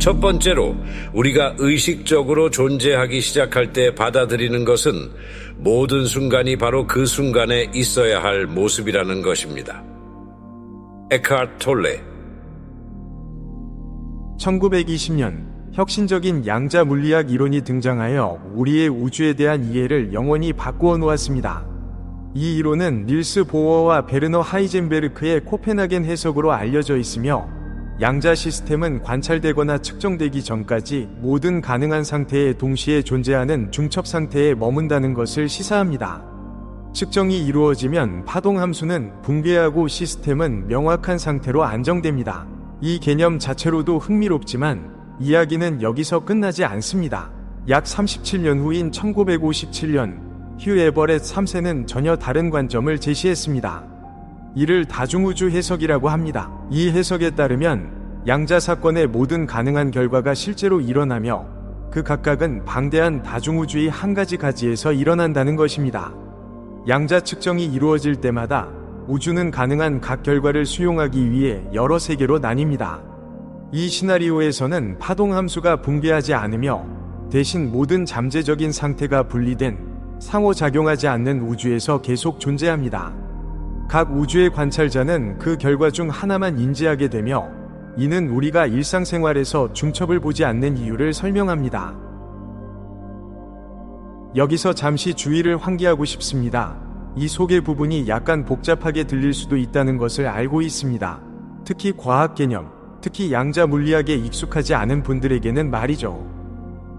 첫 번째로 우리가 의식적으로 존재하기 시작할 때 받아들이는 것은 모든 순간이 바로 그 순간에 있어야 할 모습이라는 것입니다. 에크하르트 톨레. 1920년 혁신적인 양자 물리학 이론이 등장하여 우리의 우주에 대한 이해를 영원히 바꾸어 놓았습니다. 이 이론은 닐스 보어와 베르너 하이젠베르크의 코펜하겐 해석으로 알려져 있으며, 양자 시스템은 관찰되거나 측정되기 전까지 모든 가능한 상태에 동시에 존재하는 중첩 상태에 머문다는 것을 시사합니다. 측정이 이루어지면 파동 함수는 붕괴하고 시스템은 명확한 상태로 안정됩니다. 이 개념 자체로도 흥미롭지만 이야기는 여기서 끝나지 않습니다. 약 37년 후인 1957년 휴 에버렛 3세는 전혀 다른 관점을 제시했습니다. 이를 다중우주 해석이라고 합니다. 이 해석에 따르면 양자 사건의 모든 가능한 결과가 실제로 일어나며 그 각각은 방대한 다중우주의 한 가지 가지에서 일어난다는 것입니다. 양자 측정이 이루어질 때마다 우주는 가능한 각 결과를 수용하기 위해 여러 세계로 나뉩니다. 이 시나리오에서는 파동 함수가 붕괴하지 않으며 대신 모든 잠재적인 상태가 분리된 상호작용하지 않는 우주에서 계속 존재합니다. 각 우주의 관찰자는 그 결과 중 하나만 인지하게 되며, 이는 우리가 일상생활에서 중첩을 보지 않는 이유를 설명합니다. 여기서 잠시 주의를 환기하고 싶습니다. 이 소개 부분이 약간 복잡하게 들릴 수도 있다는 것을 알고 있습니다. 특히 과학 개념, 특히 양자 물리학에 익숙하지 않은 분들에게는 말이죠.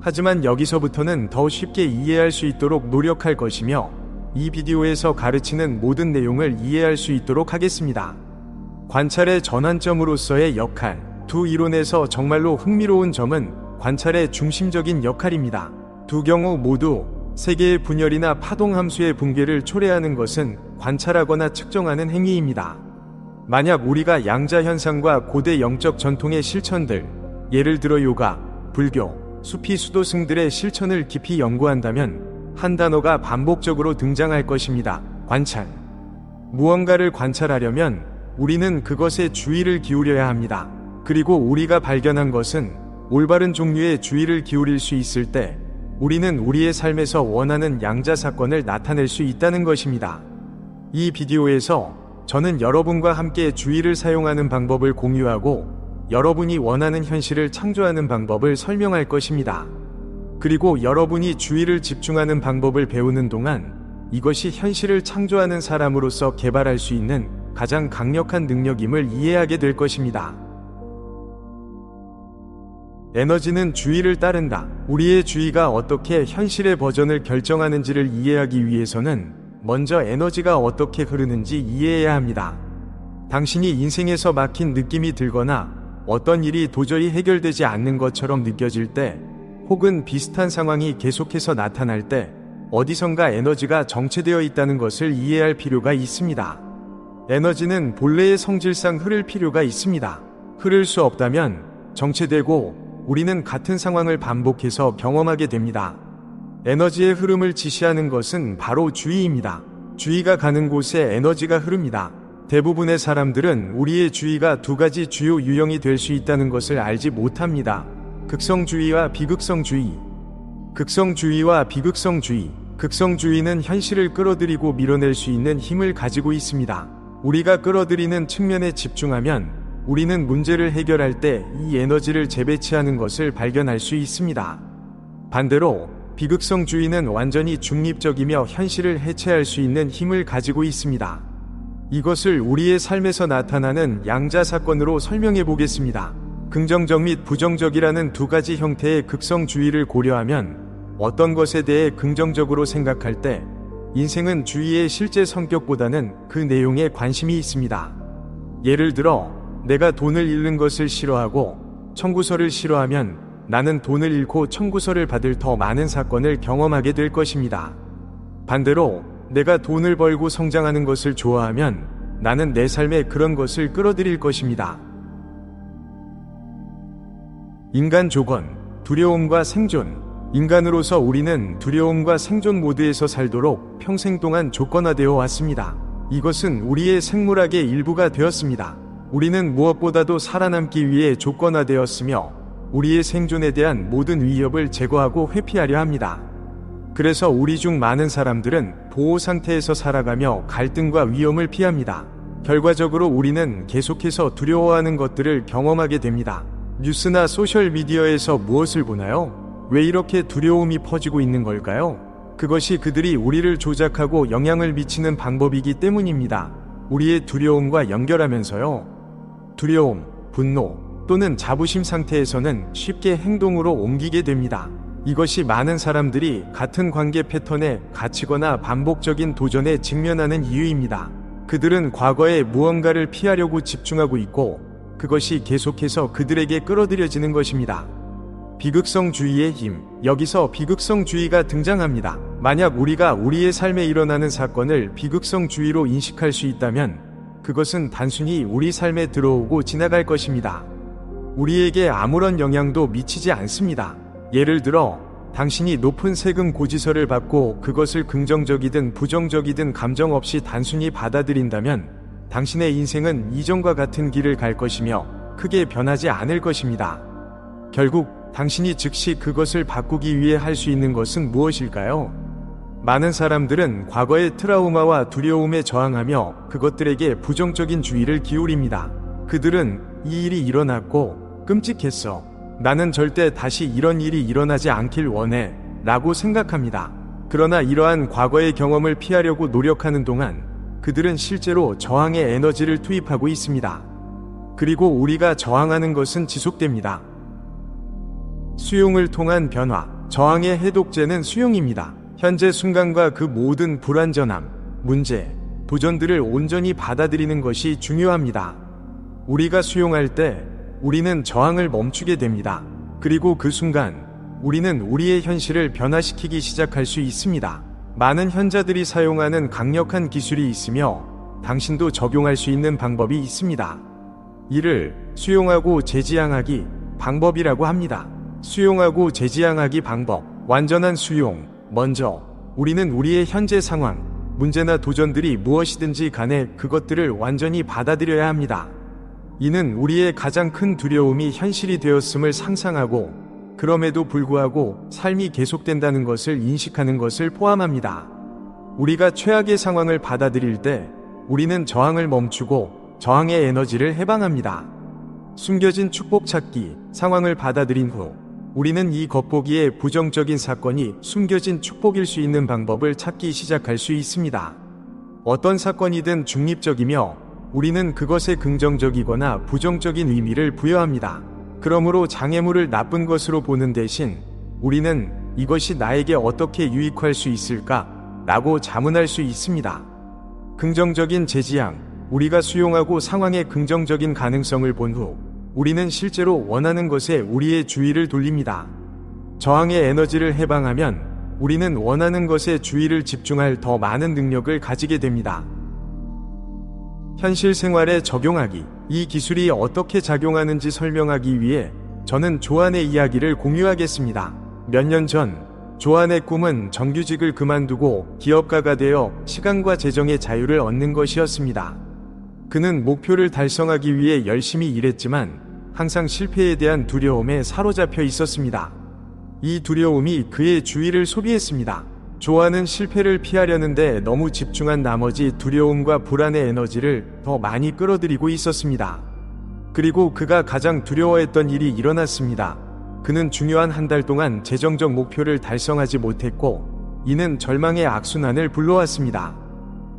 하지만 여기서부터는 더 쉽게 이해할 수 있도록 노력할 것이며, 이 비디오에서 가르치는 모든 내용을 이해할 수 있도록 하겠습니다. 관찰의 전환점으로서의 역할. 두 이론에서 정말로 흥미로운 점은 관찰의 중심적인 역할입니다. 두 경우 모두 세계의 분열이나 파동 함수의 붕괴를 초래하는 것은 관찰하거나 측정하는 행위입니다. 만약 우리가 양자 현상과 고대 영적 전통의 실천들, 예를 들어 요가, 불교, 수피 수도승들의 실천을 깊이 연구한다면 한 단어가 반복적으로 등장할 것입니다. 관찰. 무언가를 관찰하려면 우리는 그것에 주의를 기울여야 합니다. 그리고 우리가 발견한 것은 올바른 종류의 주의를 기울일 수 있을 때 우리는 우리의 삶에서 원하는 양자 사건을 나타낼 수 있다는 것입니다. 이 비디오에서 저는 여러분과 함께 주의를 사용하는 방법을 공유하고 여러분이 원하는 현실을 창조하는 방법을 설명할 것입니다. 그리고 여러분이 주의를 집중하는 방법을 배우는 동안 이것이 현실을 창조하는 사람으로서 개발할 수 있는 가장 강력한 능력임을 이해하게 될 것입니다. 에너지는 주의를 따른다. 우리의 주의가 어떻게 현실의 버전을 결정하는지를 이해하기 위해서는 먼저 에너지가 어떻게 흐르는지 이해해야 합니다. 당신이 인생에서 막힌 느낌이 들거나 어떤 일이 도저히 해결되지 않는 것처럼 느껴질 때, 혹은 비슷한 상황이 계속해서 나타날 때 어디선가 에너지가 정체되어 있다는 것을 이해할 필요가 있습니다. 에너지는 본래의 성질상 흐를 필요가 있습니다. 흐를 수 없다면 정체되고 우리는 같은 상황을 반복해서 경험하게 됩니다. 에너지의 흐름을 지시하는 것은 바로 주의입니다. 주의가 가는 곳에 에너지가 흐릅니다. 대부분의 사람들은 우리의 주의가 두 가지 주요 유형이 될 수 있다는 것을 알지 못합니다. 극성주의와 비극성주의. 극성주의와 비극성주의. 극성주의는 현실을 끌어들이고 밀어낼 수 있는 힘을 가지고 있습니다. 우리가 끌어들이는 측면에 집중하면 우리는 문제를 해결할 때 이 에너지를 재배치하는 것을 발견할 수 있습니다. 반대로 비극성주의는 완전히 중립적이며 현실을 해체할 수 있는 힘을 가지고 있습니다. 이것을 우리의 삶에서 나타나는 양자 사건으로 설명해 보겠습니다. 긍정적 및 부정적이라는 두 가지 형태의 극성주의를 고려하면 어떤 것에 대해 긍정적으로 생각할 때 인생은 주의의 실제 성격보다는 그 내용에 관심이 있습니다. 예를 들어 내가 돈을 잃는 것을 싫어하고 청구서를 싫어하면 나는 돈을 잃고 청구서를 받을 더 많은 사건을 경험하게 될 것입니다. 반대로 내가 돈을 벌고 성장하는 것을 좋아하면 나는 내 삶에 그런 것을 끌어들일 것입니다. 인간 조건, 두려움과 생존. 인간으로서 우리는 두려움과 생존 모드에서 살도록 평생 동안 조건화되어 왔습니다. 이것은 우리의 생물학의 일부가 되었습니다. 우리는 무엇보다도 살아남기 위해 조건화되었으며 우리의 생존에 대한 모든 위협을 제거하고 회피하려 합니다. 그래서 우리 중 많은 사람들은 보호 상태에서 살아가며 갈등과 위험을 피합니다. 결과적으로 우리는 계속해서 두려워하는 것들을 경험하게 됩니다. 뉴스나 소셜미디어에서 무엇을 보나요? 왜 이렇게 두려움이 퍼지고 있는 걸까요? 그것이 그들이 우리를 조작하고 영향을 미치는 방법이기 때문입니다. 우리의 두려움과 연결하면서요. 두려움, 분노 또는 자부심 상태에서는 쉽게 행동으로 옮기게 됩니다. 이것이 많은 사람들이 같은 관계 패턴에 갇히거나 반복적인 도전에 직면하는 이유입니다. 그들은 과거에 무언가를 피하려고 집중하고 있고 그것이 계속해서 그들에게 끌어들여지는 것입니다. 비극성주의의 힘. 여기서 비극성주의가 등장합니다. 만약 우리가 우리의 삶에 일어나는 사건을 비극성주의로 인식할 수 있다면 그것은 단순히 우리 삶에 들어오고 지나갈 것입니다. 우리에게 아무런 영향도 미치지 않습니다. 예를 들어 당신이 높은 세금 고지서를 받고 그것을 긍정적이든 부정적이든 감정 없이 단순히 받아들인다면 당신의 인생은 이전과 같은 길을 갈 것이며 크게 변하지 않을 것입니다. 결국 당신이 즉시 그것을 바꾸기 위해 할 수 있는 것은 무엇일까요? 많은 사람들은 과거의 트라우마와 두려움에 저항하며 그것들에게 부정적인 주의를 기울입니다. 그들은 이 일이 일어났고 끔찍했어. 나는 절대 다시 이런 일이 일어나지 않길 원해 라고 생각합니다. 그러나 이러한 과거의 경험을 피하려고 노력하는 동안 그들은 실제로 저항의 에너지를 투입하고 있습니다. 그리고 우리가 저항하는 것은 지속됩니다. 수용을 통한 변화. 저항의 해독제는 수용입니다. 현재 순간과 그 모든 불완전함, 문제, 도전들을 온전히 받아들이는 것이 중요합니다. 우리가 수용할 때 우리는 저항을 멈추게 됩니다. 그리고 그 순간 우리는 우리의 현실을 변화시키기 시작할 수 있습니다. 많은 현자들이 사용하는 강력한 기술이 있으며 당신도 적용할 수 있는 방법이 있습니다. 이를 수용하고 재지향하기 방법이라고 합니다. 수용하고 재지향하기 방법. 완전한 수용. 먼저 우리는 우리의 현재 상황, 문제나 도전들이 무엇이든지 간에 그것들을 완전히 받아들여야 합니다. 이는 우리의 가장 큰 두려움이 현실이 되었음을 상상하고 그럼에도 불구하고 삶이 계속된다는 것을 인식하는 것을 포함합니다. 우리가 최악의 상황을 받아들일 때 우리는 저항을 멈추고 저항의 에너지를 해방합니다. 숨겨진 축복 찾기. 상황을 받아들인 후 우리는 이 겉보기에 부정적인 사건이 숨겨진 축복일 수 있는 방법을 찾기 시작할 수 있습니다. 어떤 사건이든 중립적이며 우리는 그것에 긍정적이거나 부정적인 의미를 부여합니다. 그러므로 장애물을 나쁜 것으로 보는 대신 우리는 이것이 나에게 어떻게 유익할 수 있을까? 라고 자문할 수 있습니다. 긍정적인 재지향. 우리가 수용하고 상황의 긍정적인 가능성을 본 후 우리는 실제로 원하는 것에 우리의 주의를 돌립니다. 저항의 에너지를 해방하면 우리는 원하는 것에 주의를 집중할 더 많은 능력을 가지게 됩니다. 현실 생활에 적용하기. 이 기술이 어떻게 작용하는지 설명하기 위해 저는 조안의 이야기를 공유하겠습니다. 몇 년 전 조안의 꿈은 정규직을 그만두고 기업가가 되어 시간과 재정의 자유를 얻는 것이었습니다. 그는 목표를 달성하기 위해 열심히 일했지만 항상 실패에 대한 두려움에 사로잡혀 있었습니다. 이 두려움이 그의 주의를 소비했습니다. 조안은 실패를 피하려는데 너무 집중한 나머지 두려움과 불안의 에너지를 더 많이 끌어들이고 있었습니다. 그리고 그가 가장 두려워했던 일이 일어났습니다. 그는 중요한 한 달 동안 재정적 목표를 달성하지 못했고 이는 절망의 악순환을 불러왔습니다.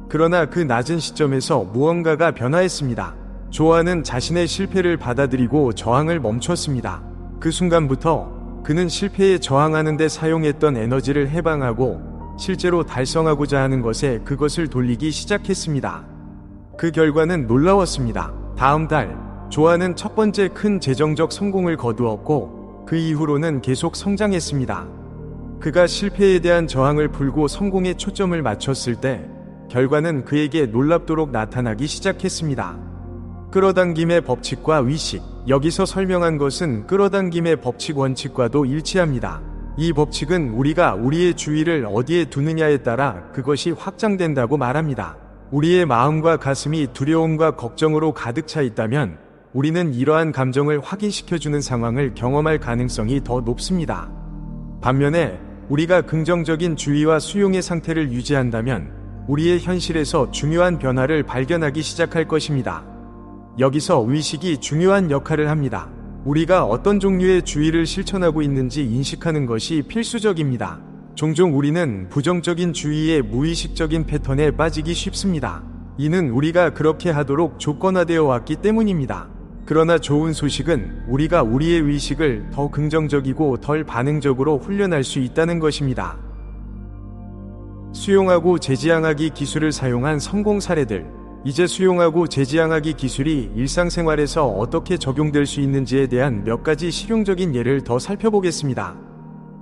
그러나 그 낮은 시점에서 무언가가 변화했습니다. 조안은 자신의 실패를 받아들이고 저항을 멈췄습니다. 그 순간부터 그는 실패에 저항하는 데 사용했던 에너지를 해방하고 실제로 달성하고자 하는 것에 그것을 돌리기 시작했습니다. 그 결과는 놀라웠습니다. 다음 달, 조안은 첫 번째 큰 재정적 성공을 거두었고 그 이후로는 계속 성장했습니다. 그가 실패에 대한 저항을 풀고 성공에 초점을 맞췄을 때 결과는 그에게 놀랍도록 나타나기 시작했습니다. 끌어당김의 법칙과 위식. 여기서 설명한 것은 끌어당김의 법칙 원칙과도 일치합니다. 이 법칙은 우리가 우리의 주의를 어디에 두느냐에 따라 그것이 확장된다고 말합니다. 우리의 마음과 가슴이 두려움과 걱정으로 가득 차 있다면 우리는 이러한 감정을 확인시켜주는 상황을 경험할 가능성이 더 높습니다. 반면에 우리가 긍정적인 주의와 수용의 상태를 유지한다면 우리의 현실에서 중요한 변화를 발견하기 시작할 것입니다. 여기서 의식이 중요한 역할을 합니다. 우리가 어떤 종류의 주의를 실천하고 있는지 인식하는 것이 필수적입니다. 종종 우리는 부정적인 주의의 무의식적인 패턴에 빠지기 쉽습니다. 이는 우리가 그렇게 하도록 조건화되어 왔기 때문입니다. 그러나 좋은 소식은 우리가 우리의 의식을 더 긍정적이고 덜 반응적으로 훈련할 수 있다는 것입니다. 수용하고 재지향하기 기술을 사용한 성공 사례들. 이제 수용하고 재지향하기 기술이 일상생활에서 어떻게 적용될 수 있는지에 대한 몇 가지 실용적인 예를 더 살펴보겠습니다.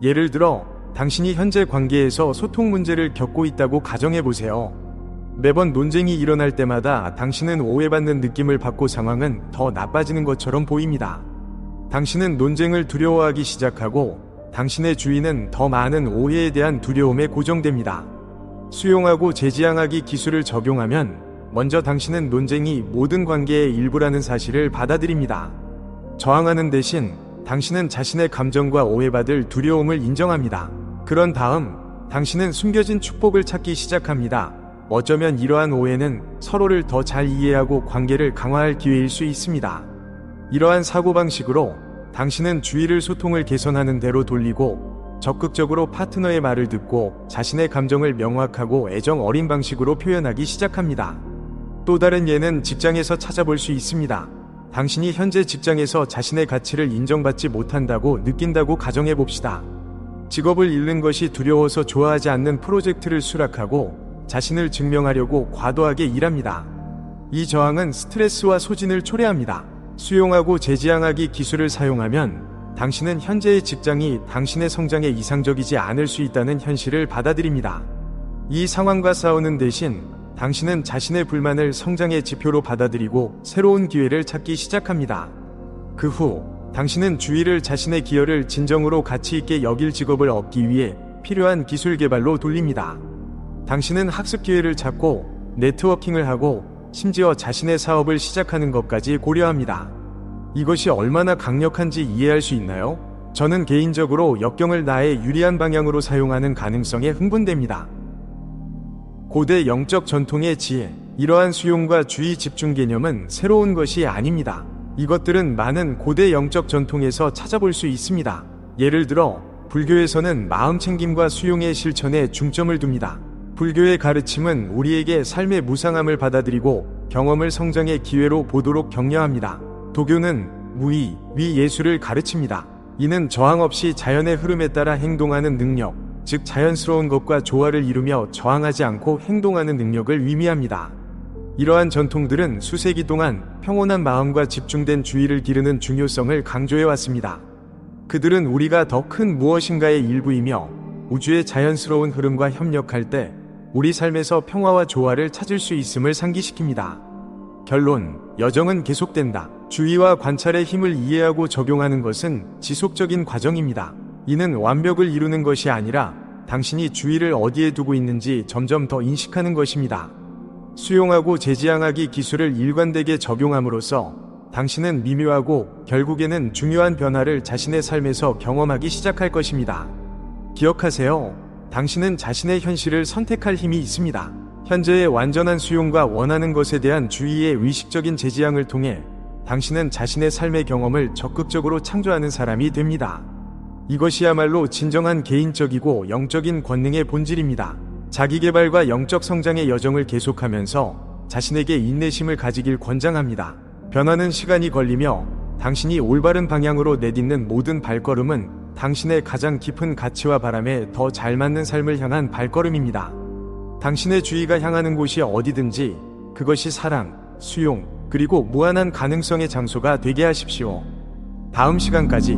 예를 들어, 당신이 현재 관계에서 소통 문제를 겪고 있다고 가정해보세요. 매번 논쟁이 일어날 때마다 당신은 오해받는 느낌을 받고 상황은 더 나빠지는 것처럼 보입니다. 당신은 논쟁을 두려워하기 시작하고 당신의 주의는 더 많은 오해에 대한 두려움에 고정됩니다. 수용하고 재지향하기 기술을 적용하면 먼저 당신은 논쟁이 모든 관계의 일부라는 사실을 받아들입니다. 저항하는 대신 당신은 자신의 감정과 오해받을 두려움을 인정합니다. 그런 다음 당신은 숨겨진 축복을 찾기 시작합니다. 어쩌면 이러한 오해는 서로를 더 잘 이해하고 관계를 강화할 기회일 수 있습니다. 이러한 사고방식으로 당신은 주의를 소통을 개선하는 대로 돌리고 적극적으로 파트너의 말을 듣고 자신의 감정을 명확하고 애정 어린 방식으로 표현하기 시작합니다. 또 다른 예는 직장에서 찾아볼 수 있습니다. 당신이 현재 직장에서 자신의 가치를 인정받지 못한다고 느낀다고 가정해 봅시다. 직업을 잃는 것이 두려워서 좋아하지 않는 프로젝트를 수락하고 자신을 증명하려고 과도하게 일합니다. 이 저항은 스트레스와 소진을 초래합니다. 수용하고 재지향하기 기술을 사용하면 당신은 현재의 직장이 당신의 성장에 이상적이지 않을 수 있다는 현실을 받아들입니다. 이 상황과 싸우는 대신 당신은 자신의 불만을 성장의 지표로 받아들이고 새로운 기회를 찾기 시작합니다. 그 후 당신은 주의를 자신의 기여를 진정으로 가치 있게 여길 직업을 얻기 위해 필요한 기술 개발로 돌립니다. 당신은 학습 기회를 찾고 네트워킹을 하고 심지어 자신의 사업을 시작하는 것까지 고려합니다. 이것이 얼마나 강력한지 이해할 수 있나요? 저는 개인적으로 역경을 나의 유리한 방향으로 사용하는 가능성에 흥분됩니다. 고대 영적 전통의 지혜. 이러한 수용과 주의 집중 개념은 새로운 것이 아닙니다. 이것들은 많은 고대 영적 전통에서 찾아볼 수 있습니다. 예를 들어 불교에서는 마음 챙김과 수용의 실천에 중점을 둡니다. 불교의 가르침은 우리에게 삶의 무상함을 받아들이고 경험을 성장의 기회로 보도록 격려합니다. 도교는 무의, 위예술을 가르칩니다. 이는 저항 없이 자연의 흐름에 따라 행동하는 능력, 즉 자연스러운 것과 조화를 이루며 저항하지 않고 행동하는 능력을 의미합니다. 이러한 전통들은 수세기 동안 평온한 마음과 집중된 주의를 기르는 중요성을 강조해왔습니다. 그들은 우리가 더 큰 무엇인가의 일부이며 우주의 자연스러운 흐름과 협력할 때 우리 삶에서 평화와 조화를 찾을 수 있음을 상기시킵니다. 결론, 여정은 계속된다. 주의와 관찰의 힘을 이해하고 적용하는 것은 지속적인 과정입니다. 이는 완벽을 이루는 것이 아니라 당신이 주의를 어디에 두고 있는지 점점 더 인식하는 것입니다. 수용하고 재지향하기 기술을 일관되게 적용함으로써 당신은 미묘하고 결국에는 중요한 변화를 자신의 삶에서 경험하기 시작할 것입니다. 기억하세요. 당신은 자신의 현실을 선택할 힘이 있습니다. 현재의 완전한 수용과 원하는 것에 대한 주의의 의식적인 재지향을 통해 당신은 자신의 삶의 경험을 적극적으로 창조하는 사람이 됩니다. 이것이야말로 진정한 개인적이고 영적인 권능의 본질입니다. 자기개발과 영적 성장의 여정을 계속하면서 자신에게 인내심을 가지길 권장합니다. 변화는 시간이 걸리며 당신이 올바른 방향으로 내딛는 모든 발걸음은 당신의 가장 깊은 가치와 바람에 더 잘 맞는 삶을 향한 발걸음입니다. 당신의 주의가 향하는 곳이 어디든지 그것이 사랑, 수용, 그리고 무한한 가능성의 장소가 되게 하십시오. 다음 시간까지